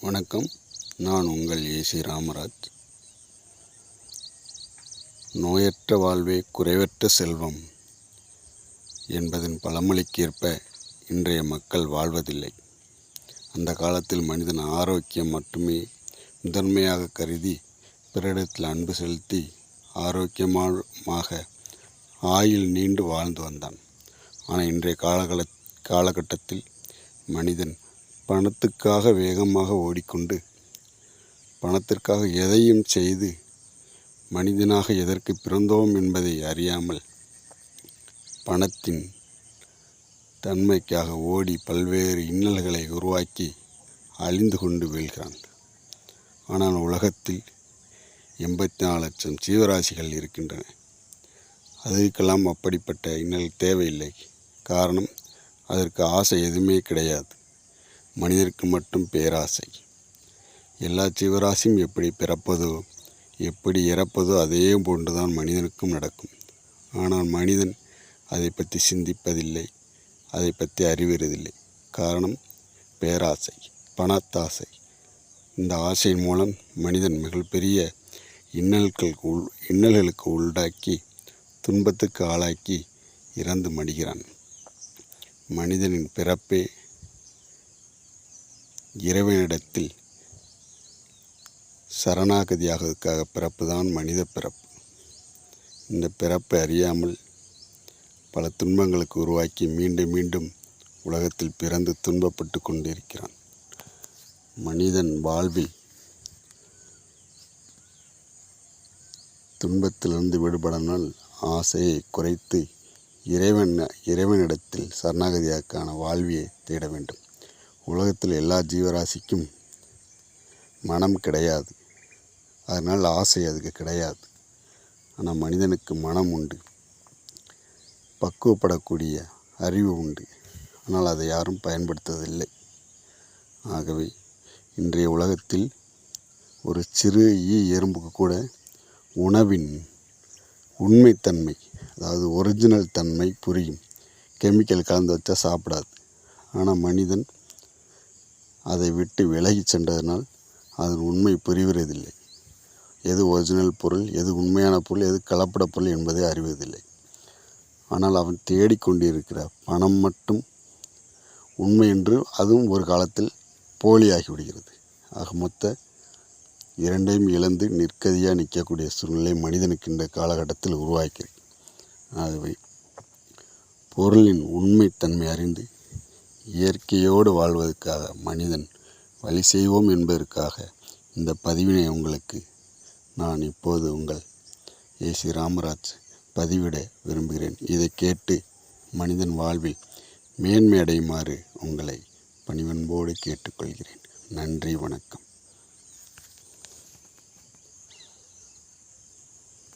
வணக்கம். நான் உங்கள் ஏசி ராமராஜ். நோயற்ற வாழ்வே குறைவற்ற செல்வம் என்பதன் பழமொழிக்கேற்ப இன்றைய மக்கள் வாழ்வதில்லை. அந்த காலத்தில் மனிதன் ஆரோக்கியம் மட்டுமே முதன்மையாக கருதி பிறரிடத்தில் அன்பு செலுத்தி ஆரோக்கியமாக ஆயுள் நீண்டு வாழ்ந்து வந்தான். ஆனால் இன்றைய காலகட்டத்தில் மனிதன் பணத்துக்காக வேகமாக ஓடிக்கொண்டு பணத்திற்காக எதையும் செய்து மனிதனாக எதற்கு பிறந்தோம் என்பதை அறியாமல் பணத்தின் தன்மைக்காக ஓடி பல்வேறு இன்னல்களை உருவாக்கி அழிந்து கொண்டு வீழ்கிறான். ஆனால் உலகத்தில் 84 லட்சம் ஜீவராசிகள் இருக்கின்றன. அதற்கெல்லாம் அப்படிப்பட்ட இன்னல் தேவையில்லை. காரணம், அதற்கு ஆசை எதுவுமே கிடையாது. மனிதருக்கு மட்டும் பேராசை. எல்லா ஜீவராசியும் எப்படி பிறப்பதோ எப்படி இறப்பதோ அதே போன்றுதான் மனிதனுக்கும் நடக்கும். ஆனால் மனிதன் அதை பற்றி சிந்திப்பதில்லை, அதை பற்றி அறிவுறதில்லை. காரணம், பேராசை, பணத்தாசை. இந்த ஆசையின் மூலம் மனிதன் மிகப்பெரிய இன்னல்களுக்கு உள்ளாக்கி துன்பத்துக்கு ஆளாக்கி இறந்து மடிகிறான். மனிதனின் பிறப்பே இறைவனிடத்தில் சரணாகதியாவதற்காக பிறப்புதான் மனித பிறப்பு. இந்த பிறப்பை அறியாமல் பல துன்பங்களுக்கு உருவாக்கி மீண்டும் மீண்டும் உலகத்தில் பிறந்து துன்பப்பட்டு கொண்டிருக்கிறான். மனிதன் வாழ்வில் துன்பத்திலிருந்து விடுபடனால் ஆசையை குறைத்து இறைவனிடத்தில் சரணாகதியாக்கான வாழ்வியை தேட வேண்டும். உலகத்தில் எல்லா ஜீவராசிக்கும் மனம் கிடையாது, அதனால் ஆசை அதுக்கு கிடையாது. ஆனால் மனிதனுக்கு மனம் உண்டு, பக்குவப்படக்கூடிய அறிவு உண்டு. ஆனால் அதை யாரும் பயன்படுத்துவதில்லை. ஆகவே இன்றைய உலகத்தில் ஒரு சிறு எறும்புக்கு கூட உணவின் உண்மைத்தன்மை, அதாவது ஒரிஜினல் தன்மை புரியும். கெமிக்கல் கலந்து வச்சா சாப்பிடாது. ஆனால் மனிதன் அதை விட்டு விலகி சென்றதனால் அதன் உண்மை புரிவதில்லை. எது ஒரிஜினல் பொருள், எது உண்மையான பொருள், எது கலப்பட பொருள் என்பதை அறிவதில்லை. ஆனால் அவன் தேடிக்கொண்டிருக்கிற பணம் மட்டும் உண்மை என்று அதுவும் ஒரு காலத்தில் போலியாகிவிடுகிறது. ஆக மொத்த இரண்டையும் இழந்து நிற்கதியாக நிற்கக்கூடிய சூழ்நிலை மனிதனுக்கு இந்த காலகட்டத்தில் உருவாக்கிறது. ஆகவே பொருளின் உண்மைத்தன்மை அறிந்து இயற்கையோடு வாழ்வதற்காக மனிதன் வழி செய்வோம் என்பதற்காக இந்த பதிவினை உங்களுக்கு நான் இப்போது உங்கள் ஏசி ராமராஜ் பதிவிட விரும்புகிறேன். இதை கேட்டு மனிதன் வாழ்வில் மேன்மை அடையுமாறு உங்களை பணிவன்போடு கேட்டுக்கொள்கிறேன். நன்றி, வணக்கம்.